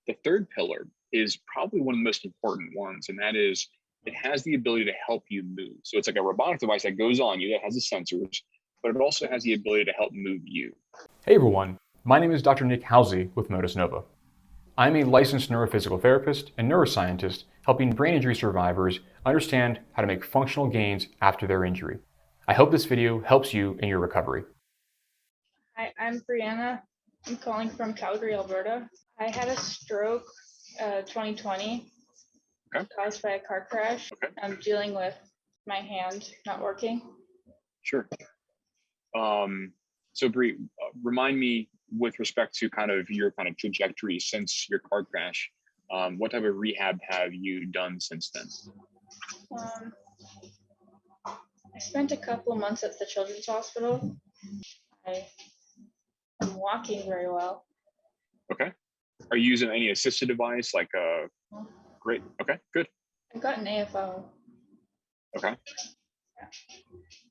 The third pillar is probably one of the most important ones, and that is it has the ability to help you move. So it's like a robotic device that goes on you that has the sensors, but it also has the ability to help move you. Hey everyone, my name is Dr. Nick Halsey with Motus Nova. I'm a licensed neurophysical therapist and neuroscientist helping brain injury survivors understand how to make functional gains after their injury. I hope this video helps you in your recovery. Hi, I'm Brianna. I'm calling from Calgary, Alberta. I had a stroke 2020 caused by a car crash. I'm dealing with my hand not working. Sure. So Bri, remind me with respect to kind of your kind of trajectory since your car crash, what type of rehab have you done since then? I spent a couple of months at the Children's Hospital. I'm walking very well. Okay. Are you using any assisted device like a, great, okay, good. I've got an AFO. Okay.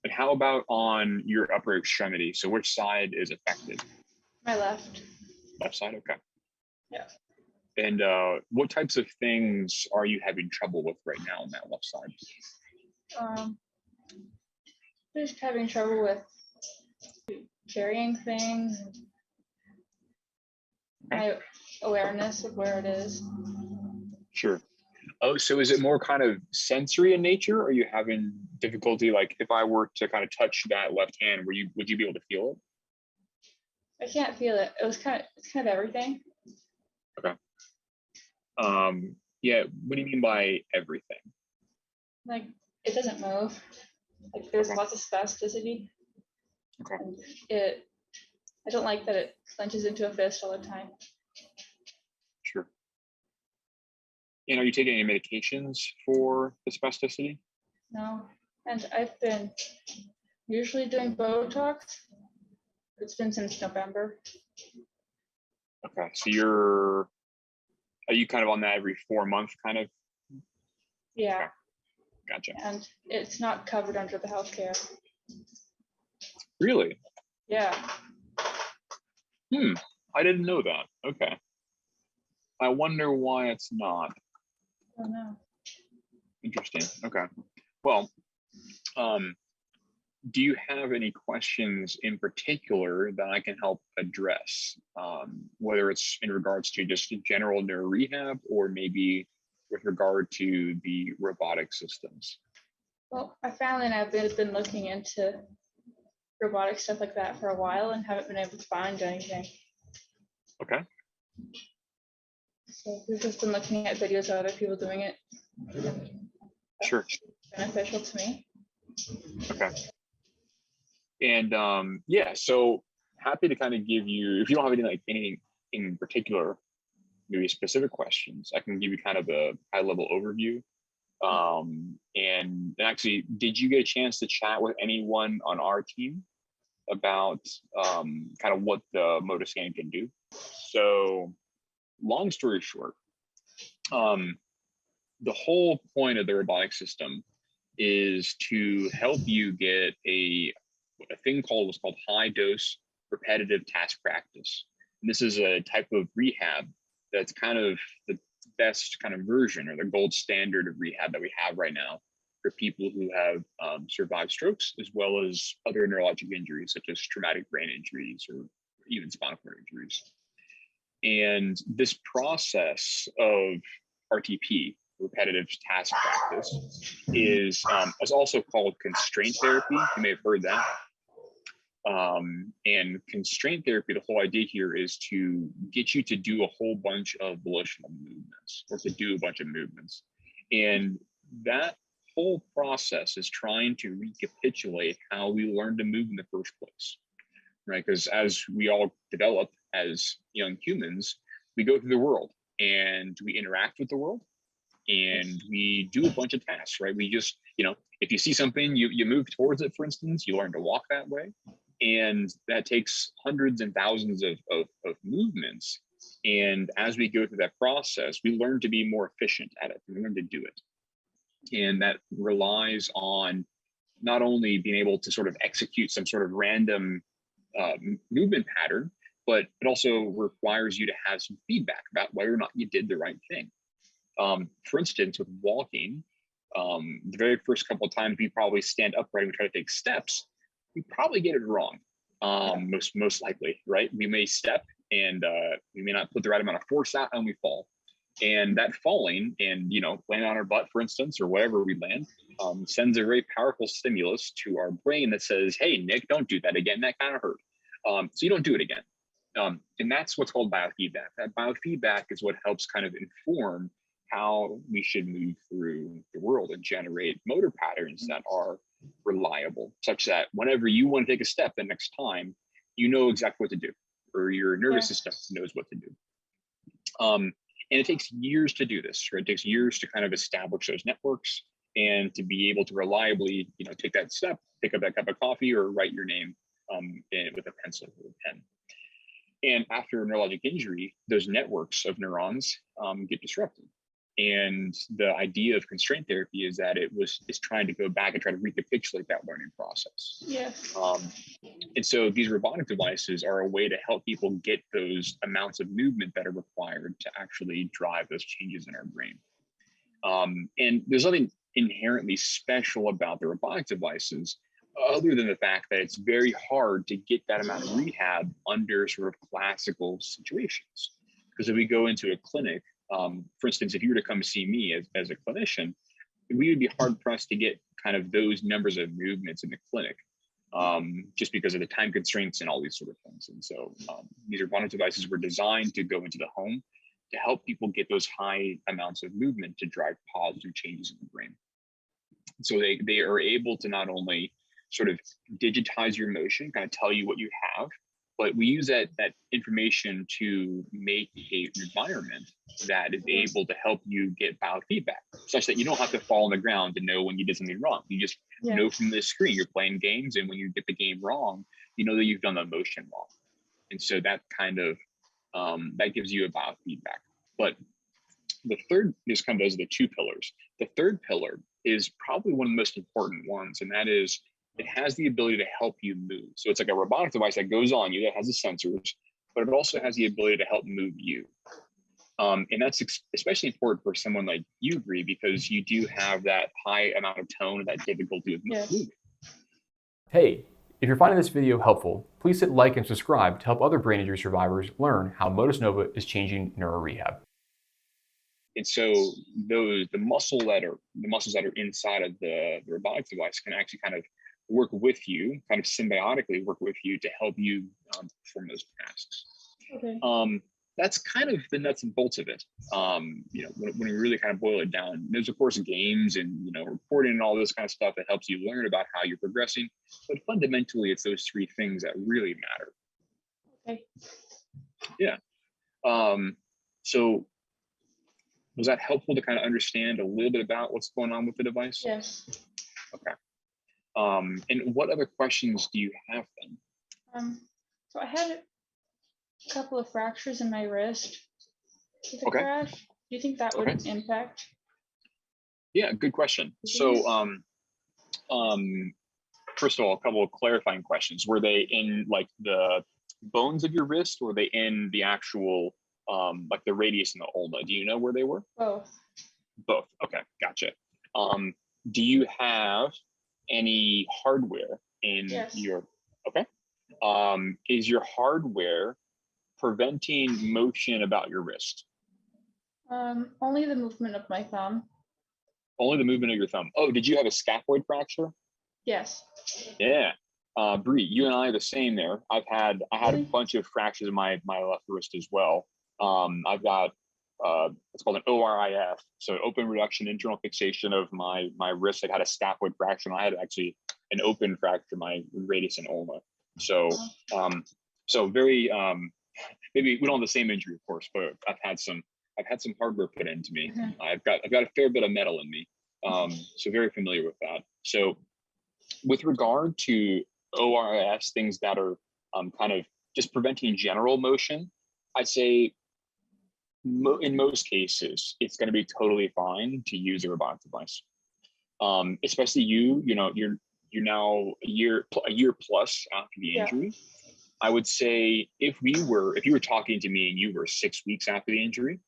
And how about on your upper extremity? So which side is affected? My left. Left side, okay. Yeah. And what types of things are you having trouble with right now on that left side? Just having trouble with carrying things. My awareness of where it is. Sure. Oh, so is it more kind of sensory in nature? Or are you having difficulty, like if I were to kind of touch that left hand, would you be able to feel it? I can't feel it. It's kind of everything. Okay. Yeah, what do you mean by everything? Like it doesn't move. Like there's lots of spasticity. Okay. And I don't like that it clenches into a fist all the time. Sure. And are you taking any medications for the spasticity? No. And I've been usually doing Botox. It's been since November. Okay. So are you kind of on that every 4 month kind of? Yeah. Okay. Gotcha. And it's not covered under the healthcare. Really? Yeah. I didn't know that. Okay. I wonder why it's not. I don't know. Interesting. Okay. Well, do you have any questions in particular that I can help address? Whether it's in regards to just general neuro rehab or maybe with regard to the robotic systems? Well, I found that I've been looking into robotic stuff like that for a while and haven't been able to find anything. Okay. So we've just been looking at videos of other people doing it. Sure. Beneficial to me. Okay. And yeah, so happy to kind of give you, if you don't have anything in particular, maybe specific questions, I can give you kind of a high level overview. And actually, did you get a chance to chat with anyone on our team about kind of what the Motus scan can do? So long story short, the whole point of the robotic system is to help you get a thing what's called high dose repetitive task practice. And this is a type of rehab that's kind of the best kind of version or the gold standard of rehab that we have right now for people who have survived strokes, as well as other neurologic injuries, such as traumatic brain injuries or even spinal cord injuries. And this process of RTP, repetitive task practice, is also called constraint therapy. You may have heard that. And constraint therapy, the whole idea here is to get you to do a whole bunch of volitional movements or to do a bunch of movements. And that whole process is trying to recapitulate how we learned to move in the first place, right? Because as we all develop as young humans, we go through the world and we interact with the world and we do a bunch of tasks, right? We just, if you see something, you move towards it, for instance, you learn to walk that way. And that takes hundreds and thousands of movements. And as we go through that process, we learn to be more efficient at it. We learn to do it. And that relies on not only being able to sort of execute some sort of random movement pattern, but it also requires you to have some feedback about whether or not you did the right thing. For instance, with walking, the very first couple of times we probably stand upright and we try to take steps, we probably get it wrong. Most likely, right? We may step and we may not put the right amount of force out and we fall. And that falling and, landing on our butt, for instance, or wherever we land, sends a very powerful stimulus to our brain that says, hey, Nick, don't do that again. That kind of hurt. So you don't do it again. And that's what's called biofeedback. That biofeedback is what helps kind of inform how we should move through the world and generate motor patterns that are reliable, such that whenever you want to take a step the next time, you know exactly what to do, or your nervous system knows what to do. And it takes years to do this, right? It takes years to kind of establish those networks and to be able to reliably, take that step, pick up that cup of coffee, or write your name with a pencil or a pen. And after a neurologic injury, those networks of neurons get disrupted. And the idea of constraint therapy is that it's trying to go back and try to recapitulate that learning process. Yes. And so these robotic devices are a way to help people get those amounts of movement that are required to actually drive those changes in our brain. And there's nothing inherently special about the robotic devices, other than the fact that it's very hard to get that amount of rehab under sort of classical situations. Because if we go into a clinic, for instance, if you were to come see me as a clinician, we would be hard pressed to get kind of those numbers of movements in the clinic, just because of the time constraints and all these sort of things. And so these robotic devices were designed to go into the home to help people get those high amounts of movement to drive positive changes in the brain. So they are able to not only sort of digitize your motion, kind of tell you what you have, but we use that information to make an environment that is able to help you get biofeedback, such that you don't have to fall on the ground to know when you did something wrong. You just know from the screen. You're playing games, and when you get the game wrong, you know that you've done the motion wrong. And so that kind of that gives you a biofeedback. But the third, those are the two pillars. The third pillar is probably one of the most important ones, and that is it has the ability to help you move. So it's like a robotic device that goes on you that has the sensors, but it also has the ability to help move you. And that's especially important for someone like you, Bree, because you do have that high amount of tone and that difficulty with moving. Hey, if you're finding this video helpful, please hit like and subscribe to help other brain injury survivors learn how Motus Nova is changing neuro-rehab. And so the muscles that are inside of the robotic device can actually kind of work with you, kind of symbiotically work with you to help you perform those tasks. Okay. That's kind of the nuts and bolts of it. When we really kind of boil it down, there's of course games and reporting and all this kind of stuff that helps you learn about how you're progressing. But fundamentally, it's those three things that really matter. Okay. Yeah. So was that helpful to kind of understand a little bit about what's going on with the device? Yes. Okay. And what other questions do you have then? So I had a couple of fractures in my wrist with the crash. Do you think that would impact? Yeah, good question. So, first of all, a couple of clarifying questions. Were they in like the bones of your wrist, or were they in the actual, like the radius and the ulna? Do you know where they were? Both. Both. Okay, gotcha. Do you have any hardware in your? Okay. Is your hardware preventing motion about your wrist? Only the movement of my thumb. Only the movement of your thumb. Oh, did you have a scaphoid fracture? Yes. Yeah. Bree, you and I are the same there. I had a bunch of fractures in my left wrist as well. I've got it's called an ORIF, so open reduction internal fixation of my wrist. I had a scaphoid fracture, and I had actually an open fracture, my radius and ulna. So so very maybe we don't have the same injury, of course, but I've had some hardware put into me. I've got a fair bit of metal in me, so very familiar with that. So with regard to ORIS, things that are kind of just preventing general motion, I'd say in most cases it's going to be totally fine to use a robotic device. Especially you're now a year plus after the injury. I would say if you were talking to me and you were 6 weeks after the injury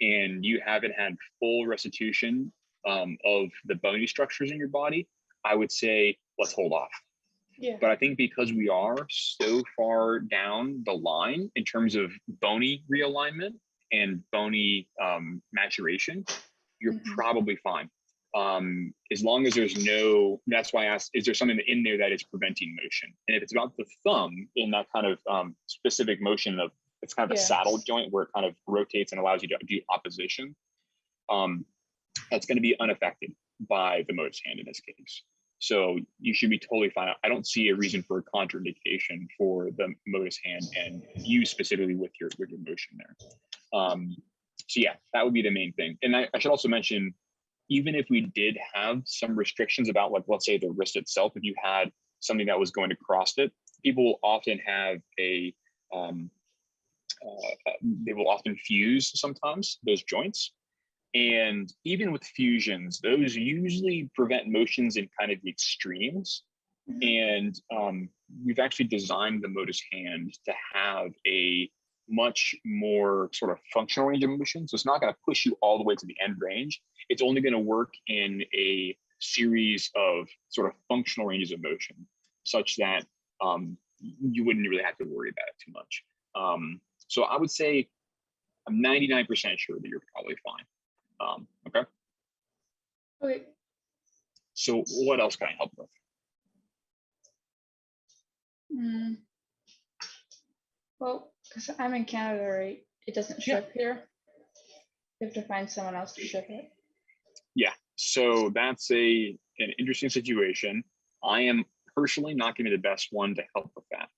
and you haven't had full restitution of the bony structures in your body, I would say let's hold off. Yeah. But I think because we are so far down the line in terms of bony realignment and bony maturation, you're probably fine. As long as there's no, that's why I asked, is there something in there that is preventing motion? And if it's about the thumb in that kind of specific motion of, it's kind of a saddle joint where it kind of rotates and allows you to do opposition, that's going to be unaffected by the Motus hand in this case. So you should be totally fine. I don't see a reason for a contraindication for the Motus hand and you specifically with your motion there. So yeah, that would be the main thing. And I should also mention, even if we did have some restrictions about, like, let's say the wrist itself, if you had something that was going to cross it, people will often have they will often fuse sometimes those joints. And even with fusions, those usually prevent motions in kind of the extremes. And we've actually designed the Motus hand to have a much more sort of functional range of motion. So it's not going to push you all the way to the end range. It's only going to work in a series of sort of functional ranges of motion, such that you wouldn't really have to worry about it too much. So I would say I'm 99% sure that you're probably fine. Okay. Okay. So what else can I help with? Well, because I'm in Canada, right? It doesn't ship here. You have to find someone else to ship it. Yeah. So that's an interesting situation. I am personally not going to be the best one to help with that.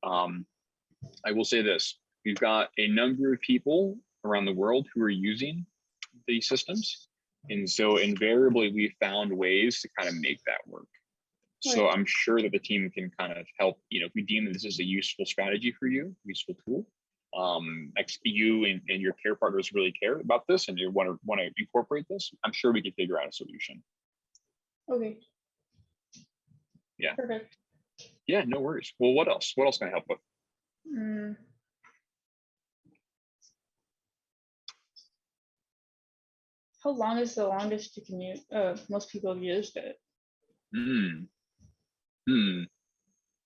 I will say this: we've got a number of people around the world who are using these systems, and so invariably we found ways to kind of make that work. So I'm sure that the team can kind of help, if we deem that this is a useful strategy for you, useful tool, you and your care partners really care about this and you want to incorporate this, I'm sure we can figure out a solution. Okay. Yeah. Perfect. Yeah, no worries. Well, what else? What else can I help with? How long is the longest you can use? Most people have used it.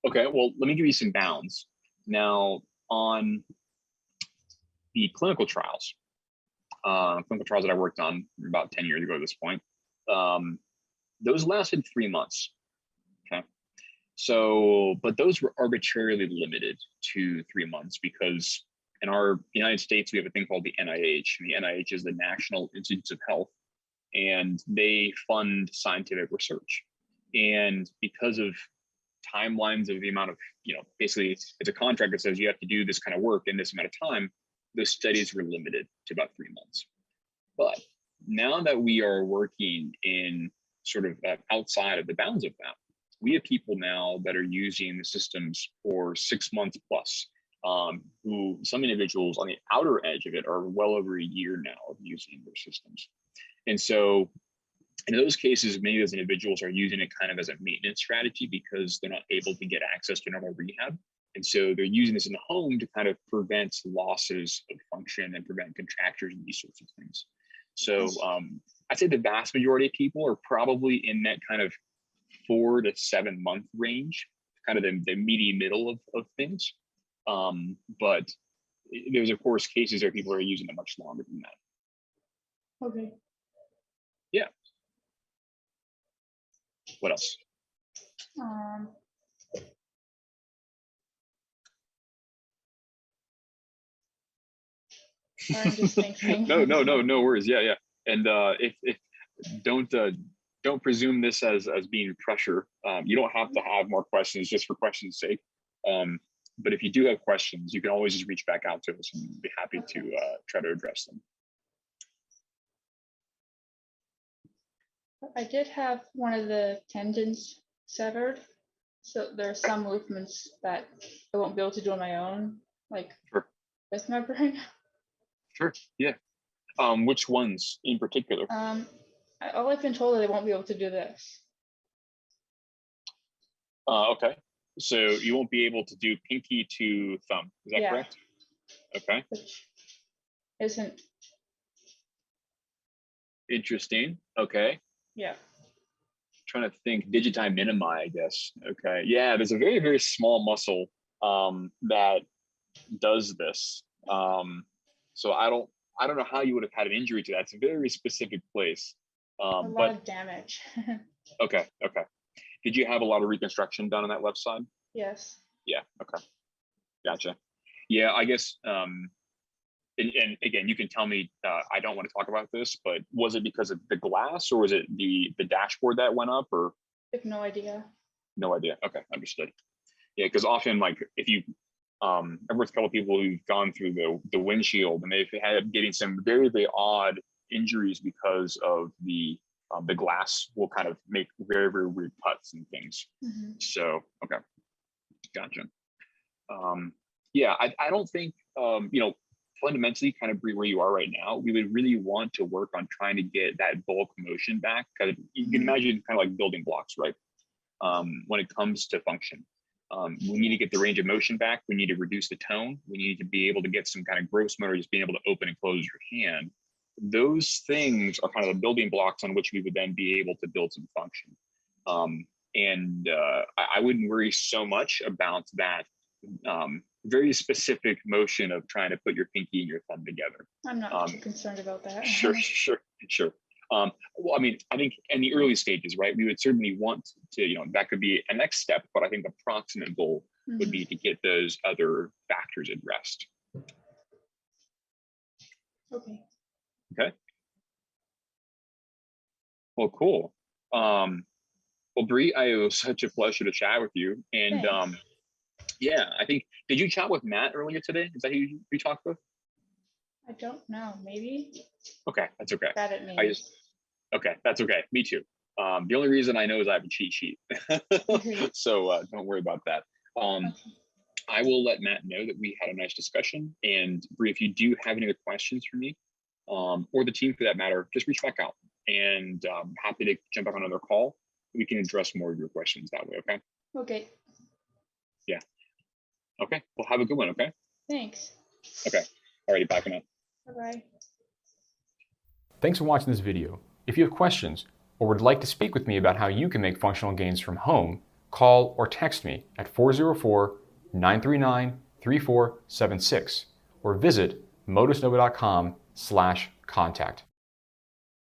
Okay, well, let me give you some bounds. Now, on the clinical trials that I worked on about 10 years ago at this point, those lasted 3 months. Okay. So, but those were arbitrarily limited to 3 months because in our United States, we have a thing called the NIH, and the NIH is the National Institutes of Health, and they fund scientific research. And because of timelines of the amount of, basically it's a contract that says you have to do this kind of work in this amount of time, those studies were limited to about 3 months. But now that we are working in sort of outside of the bounds of that, we have people now that are using the systems for 6 months plus, who some individuals on the outer edge of it are well over a year now of using their systems. And so in those cases, many of those individuals are using it kind of as a maintenance strategy because they're not able to get access to normal rehab. And so they're using this in the home to kind of prevent losses of function and prevent contractures and these sorts of things. So I'd say the vast majority of people are probably in that kind of 4 to 7 month range, kind of the meaty middle of things. But there's of course cases where people are using it much longer than that. Okay. Yeah. What else? I'm just thinking. No worries. Yeah. And if don't presume this as being pressure. You don't have to have more questions just for questions' sake. But if you do have questions, you can always just reach back out to us and we'd be happy to try to address them. I did have one of the tendons severed. So there are some movements that I won't be able to do on my own, like with my brain. Sure, yeah. Which ones in particular? All I've been told is I won't be able to do this. Okay. So you won't be able to do pinky to thumb. Is that correct? Okay. Which isn't. Interesting. Okay. Yeah. Trying to think. Digiti minimi, I guess. Okay. Yeah, there's a very, very small muscle that does this. So I don't know how you would have had an injury to that. It's a very specific place. A lot of damage. Okay. Did you have a lot of reconstruction done on that left side? Yes. Yeah. Okay. Gotcha. Yeah, I guess. And again, you can tell me. I don't want to talk about this, but was it because of the glass, or was it the dashboard that went up, or? I have no idea. No idea. Okay, understood. Yeah, because often, like, if you, I've worked with a couple of people who've gone through the windshield, and they've had getting some very, very odd injuries because of the glass will kind of make very, very weird cuts and things. Mm-hmm. So, okay, gotcha. Yeah, I don't think, fundamentally, kind of where you are right now, we would really want to work on trying to get that bulk motion back. Because you can imagine kind of like building blocks, right? When it comes to function. We need to get the range of motion back. We need to reduce the tone. We need to be able to get some kind of gross motor, just being able to open and close your hand. Those things are kind of the building blocks on which we would then be able to build some function. I wouldn't worry so much about that very specific motion of trying to put your pinky and your thumb together. I'm not too concerned about that. Sure. Well, I mean, I think in the early stages, right, we would certainly want to, that could be a next step, but I think the proximate goal would be to get those other factors addressed. Okay. Well, cool. Well, Bree, it was such a pleasure to chat with you. And yeah, I think, did you chat with Matt earlier today? Is that who you talked with? I don't know, maybe. Okay, that's okay. Bad at names. Okay, that's okay. Me too. The only reason I know is I have a cheat sheet. So don't worry about that. I will let Matt know that we had a nice discussion. And Bree, if you do have any other questions for me, or the team for that matter, just reach back out. And happy to jump back on another call. We can address more of your questions that way, okay? Okay. Yeah. Okay, well, have a good one, okay? Thanks. Okay, alrighty, bye for now. Bye-bye. Thanks for watching this video. If you have questions or would like to speak with me about how you can make functional gains from home, call or text me at 404-939-3476 or visit motusnova.com/contact.